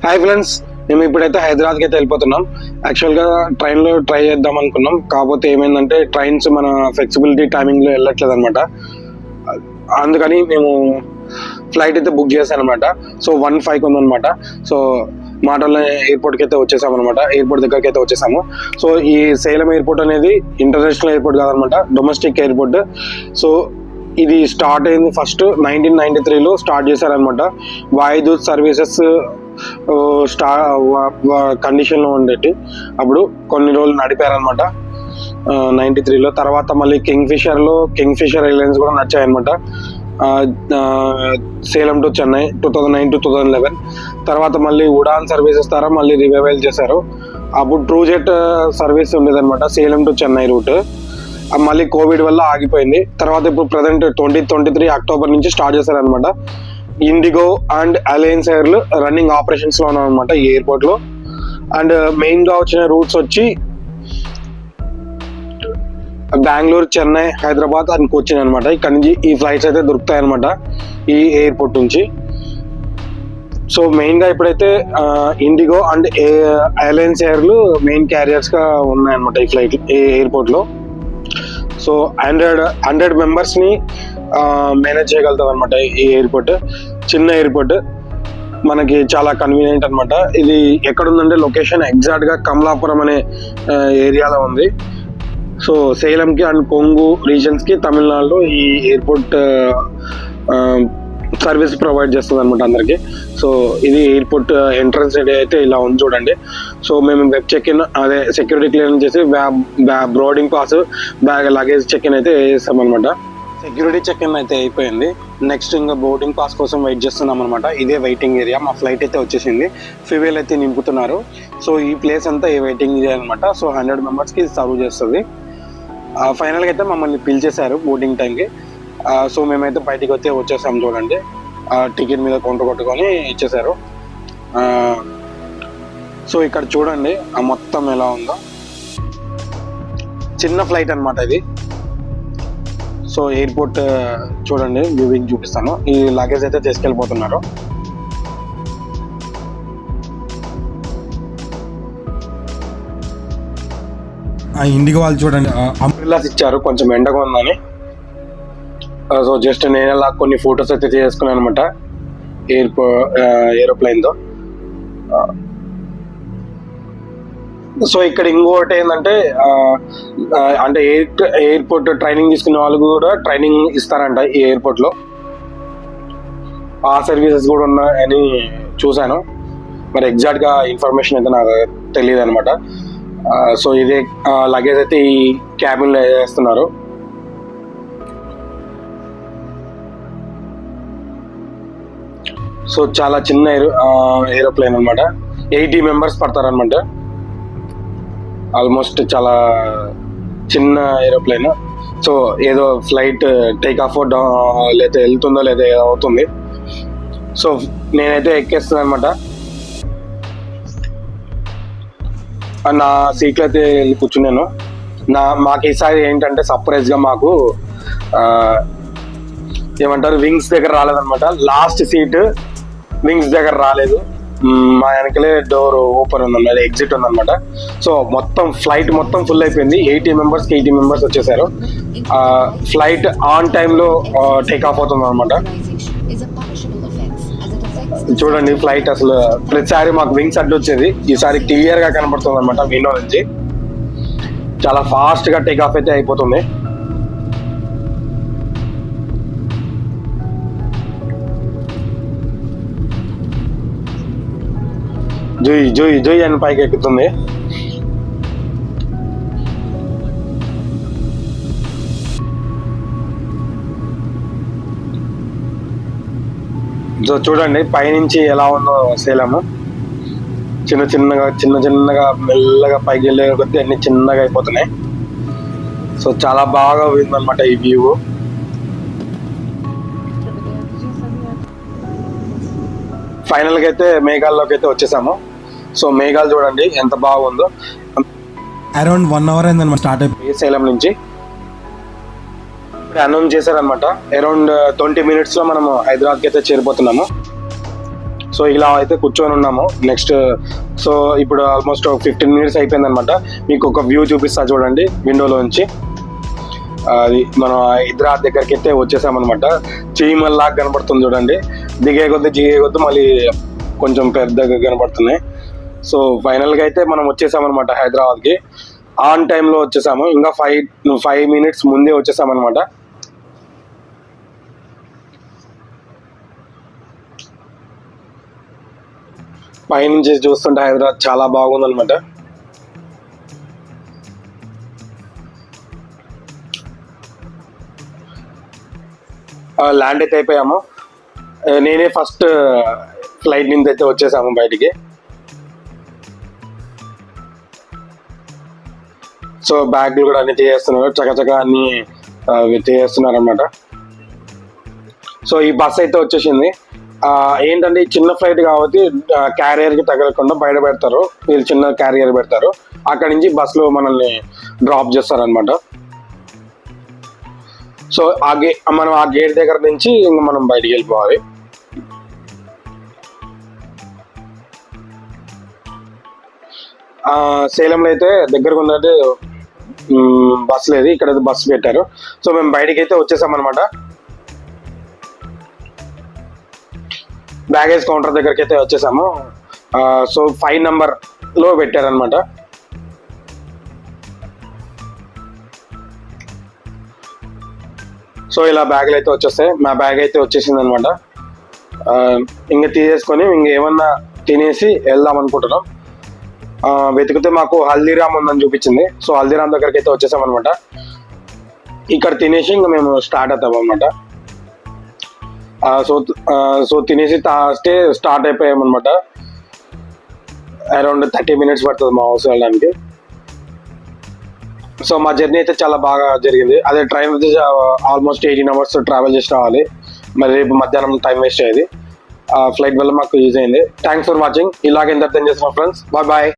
Hi friends, మేము ఇప్పుడైతే హైదరాబాద్కి అయితే వెళ్ళిపోతున్నాం. యాక్చువల్గా ట్రైన్లో ట్రై చేద్దాం అనుకున్నాం, కాకపోతే ఏమైందంటే ట్రైన్స్ మన ఫ్లెక్సిబిలిటీ టైమింగ్లో వెళ్ళట్లేదు అనమాట. అందుకని మేము ఫ్లైట్ అయితే బుక్ చేశాను అనమాట. సో 1:05 ఉందనమాట. సో మాటల్లో ఎయిర్పోర్ట్కి అయితే వచ్చేసాము అనమాట. ఎయిర్పోర్ట్ దగ్గరికి అయితే వచ్చేసాము. సో ఈ సేలం ఎయిర్పోర్ట్ అనేది ఇంటర్నేషనల్ ఎయిర్పోర్ట్ కాదనమాట, డొమెస్టిక్ ఎయిర్పోర్ట్. సో ఇది స్టార్ట్ అయింది ఫస్ట్ 1993లో స్టార్ట్ చేశారనమాట. వాయుదూత్ సర్వీసెస్ కండిషన్లో ఉండేటి. అప్పుడు కొన్ని రోజులు నడిపారనమాట 93లో. తర్వాత మళ్ళీ కింగ్ఫిషర్ ఎయిర్లైన్స్ కూడా నచ్చాయన్నమాట. Salem to Chennai 2009 to 2011. తర్వాత మళ్ళీ ఉడాన్ సర్వీసెస్ ద్వారా మళ్ళీ రివైవల్ చేశారు. అప్పుడు ట్రూజెట్ సర్వీస్ ఉండేదన్నమాట సేలం టు చెన్నై రూట్. మళ్ళీ కోవిడ్ వల్ల ఆగిపోయింది. తర్వాత ఇప్పుడు ప్రజెంట్ 2023 అక్టోబర్ నుంచి స్టార్ట్ చేశారనమాట. ఇండిగో అండ్ అలయన్స్ ఎయిర్లు రన్నింగ్ ఆపరేషన్స్ లో ఉన్నాయన్నమాట ఈ ఎయిర్పోర్ట్ లో. అండ్ మెయిన్ గా వచ్చిన రూట్స్ వచ్చి బెంగళూరు, చెన్నై, హైదరాబాద్ అండ్ కొచ్చిన్ అనమాట. ఇక్కడ నుంచి ఈ ఫ్లైట్స్ అయితే దొరుకుతాయి అనమాట ఈ ఎయిర్పోర్ట్ నుంచి. సో మెయిన్ గా ఇప్పుడైతే ఇండిగో అండ్ అలయన్స్ ఎయిర్లు మెయిన్ క్యారియర్స్ గా ఉన్నాయన్నమాట ఈ ఎయిర్పోర్ట్ లో. సో 100 మెంబర్స్ ని మేనేజ్ చేయగలుగుతుంది అనమాట ఈ ఎయిర్పోర్ట్. చిన్న ఎయిర్పోర్ట్, మనకి చాలా కన్వీనియంట్ అనమాట. ఇది ఎక్కడ ఉందంటే లొకేషన్ ఎగ్జాక్ట్ గా కమలాపురం అనే ఏరియాలో ఉంది. సో సేలంకి అండ్ కొంగు రీజన్స్ కి తమిళనాడులో ఈ ఎయిర్పోర్ట్ సర్వీస్ ప్రొవైడ్ చేస్తుంది అనమాట అందరికి. సో ఇది ఎయిర్పోర్ట్ ఎంట్రన్స్ అయితే ఇలా ఉంది చూడండి. సో మేము వెబ్ చెక్ ఇన్, అదే సెక్యూరిటీ క్లియరెన్స్ చేసి boarding pass, bag, luggage check in అయితే చేస్తాం అనమాట. సెక్యూరిటీ చెక్ ఇన్ అయితే అయిపోయింది. నెక్స్ట్ ఇంకా బోర్డింగ్ పాస్ కోసం వెయిట్ చేస్తున్నాం అనమాట. ఇదే వెయిటింగ్ ఏరియా. మా ఫ్లైట్ అయితే వచ్చేసింది. ఫ్యూయల్ అయితే నింపుతున్నారు. సో ఈ ప్లేస్ అంతా ఈ వెయిటింగ్ ఏరియా అనమాట. సో 100 మెంబర్స్కి సర్వ్ చేస్తుంది. ఫైనల్గా అయితే మమ్మల్ని పిలిచేశారు బోర్డింగ్ టైంకి. సో మేమైతే బయటికి అయితే వచ్చేసాం చూడండి. టికెట్ మీద కౌంటర్ కొట్టుకొని ఇచ్చేసారు. సో ఇక్కడ చూడండి మొత్తం ఎలా ఉందో. చిన్న ఫ్లైట్ అనమాట ఇది. సో ఎయిర్పోర్ట్ చూడండి, వ్యూవింగ్ చూపిస్తాను. ఈ లగేజ్ అయితే తీసుకెళ్ళిపోతున్నారు. ఇండిగో వాళ్ళు చూడండి అంబ్రెల్లాస్ ఇచ్చారు కొంచెం ఎండగా ఉందని. సో జస్ట్ నేను అలా కొన్ని ఫొటోస్ అయితే చేసుకున్నాను అనమాట ఏరోప్లేన్తో. సో ఇక్కడ ఇంకోటి ఏంటంటే అంటే ఎయిర్పోర్ట్ ట్రైనింగ్ తీసుకునే వాళ్ళు కూడా ట్రైనింగ్ ఇస్తారంట ఈ ఎయిర్పోర్ట్లో. ఆ సర్వీసెస్ కూడా ఉన్నాయని చూశాను. మరి ఎగ్జాక్ట్గా ఇన్ఫర్మేషన్ అయితే నాకు తెలియదు అనమాట. సో ఇదే లగేజ్ అయితే ఈ క్యాబిన్లో వేస్తున్నారు. సో చాలా చిన్న ఏరోప్లేన్ అనమాట. 80 మెంబర్స్ పడతారనమాట. ఆల్మోస్ట్ చాలా చిన్న ఏరోప్లేన్. సో ఏదో ఫ్లైట్ టేక్ ఆఫ్ లేదా వెళ్తుందో లేదా ఏదో అవుతుంది. సో నేనైతే ఎక్కేస్తున్నాను అనమాట. నా సీట్లో అయితే వెళ్ళి కూర్చున్నాను. మాకు ఈసారి ఏంటంటే సర్ప్రైజ్గా మాకు ఏమంటారు వింగ్స్ దగ్గర రాలేదనమాట. లాస్ట్ సీట్ వింగ్స్ దగ్గర రాలేదు. మా వెనకలే డోర్ ఓపెన్ ఉందన్నమాట, ఎగ్జిట్ ఉందన్నమాట. సో మొత్తం ఫ్లైట్ మొత్తం ఫుల్ అయిపోయింది. 80 మెంబర్స్ వచ్చేసారు. ఫ్లైట్ ఆన్ టైంలో టేక్ ఆఫ్ అవుతుంది అనమాట. చూడండి ఫ్లైట్ అసలు ప్రతిసారి మాకు వింగ్స్ అడ్డు వచ్చేది, ఈసారి క్లియర్ గా కనబడుతుంది అనమాట విండో నుంచి. చాలా ఫాస్ట్ గా టేక్ ఆఫ్ అయితే అయిపోతుంది. జోయ్ జోయ్ జోయ్ అని పైకి ఎక్కుతుంది. సో చూడండి పైనుంచి ఎలా ఉందో సేలము. చిన్న చిన్నగా మెల్లగా పైకి వెళ్ళే కొద్దీ అన్ని చిన్నగా అయిపోతున్నాయి. సో చాలా బాగా ఉందన్నమాట ఈ వ్యూ. ఫైనల్గా అయితే మేఘాల్లోకి అయితే వచ్చేసాము. సో మేఘాలు చూడండి ఎంత బాగుందో. అరౌండ్ 1 hour అయిందన్నమాట స్టార్ట్ అయిపోయి సేలం నుంచి. అనౌన్స్ చేశారనమాట. అరౌండ్ 20 minutes లో మనము హైదరాబాద్కి అయితే చేరిపోతున్నాము. సో ఇలా అయితే కూర్చొని ఉన్నాము. నెక్స్ట్ సో ఇప్పుడు ఆల్మోస్ట్ 15 minutes అయిపోయింది అనమాట. మీకు ఒక వ్యూ చూపిస్తా చూడండి విండోలోంచి. అది మనం హైదరాబాద్ దగ్గరికి అయితే వచ్చేసామన్నమాట. చీమల్లాగా కనబడుతుంది చూడండి. దిగే కొద్ది మళ్ళీ కొంచెం పెద్దగా కనబడుతున్నాయి. సో ఫైనల్గా అయితే మనం వచ్చేసామన్నమాట హైదరాబాద్కి. ఆన్ టైంలో వచ్చేసాము. ఇంకా 5 minutes ముందే వచ్చేసామన్నమాట. పైనుంచి చూస్తుంటే హైదరాబాద్ చాలా బాగుందన్నమాట. ల్యాండ్ అయితే అయిపోయాము. నేనే ఫస్ట్ ఫ్లైట్ నుంచి అయితే వచ్చేసాము బయటికి. సో బ్యాగ్లు కూడా అన్ని తీసేస్తున్నారు, చకచక అన్ని తీసేస్తున్నారు అనమాట. సో ఈ బస్ అయితే వచ్చేసింది. ఏంటంటే చిన్న ఫ్లైట్ కాబట్టి క్యారియర్కి తగలకుండా బయట పెడతారు. వీళ్ళు చిన్న క్యారియర్ పెడతారు, అక్కడి నుంచి బస్సులో మనల్ని డ్రాప్ చేస్తారనమాట. సో మనం ఆ గేట్ దగ్గర నుంచి ఇంకా మనం బయటికి వెళ్ళిపోవాలి. సేలంలో అయితే దగ్గరకు ఉందంటే బస్ లేదు, ఇక్కడ బస్సు పెట్టారు. సో మేము బయటికి అయితే వచ్చేసామన్నమాట. బ్యాగేజ్ కౌంటర్ దగ్గరికి అయితే వచ్చేసాము. సో 5 నెంబర్లో పెట్టారనమాట. సో ఇలా బ్యాగులు అయితే వచ్చేస్తాయి. మా బ్యాగ్ అయితే వచ్చేసింది అనమాట. ఇంకా తీసేసుకొని ఇంకేమన్నా తినేసి వెళ్దాం అనుకుంటున్నాం. వెతికితే మాకు హల్దీరామ్ ఉందని చూపించింది. సో హల్దీరామ్ దగ్గరికి అయితే వచ్చేసాం అనమాట. ఇక్కడ తినేసి ఇంకా మేము స్టార్ట్ అవుతాం అనమాట. సో తినేసి స్టార్ట్ అయిపోయామన్నమాట. అరౌండ్ 30 minutes పడుతుంది మా హౌస్ వెళ్ళడానికి. సో మా జర్నీ అయితే చాలా బాగా జరిగింది. అదే ట్రైన్ అయితే ఆల్మోస్ట్ 18 hours ట్రావెల్ చేసి రావాలి. మరి రేపు మధ్యాహ్నం టైం వేస్ట్ అయ్యేది. ఫ్లైట్ వల్ల మాకు యూజ్ అయింది. Thanks for watching. ఇలాగే ఎంటర్టైన్ చేసిన ఫ్రెండ్స్. బాయ్.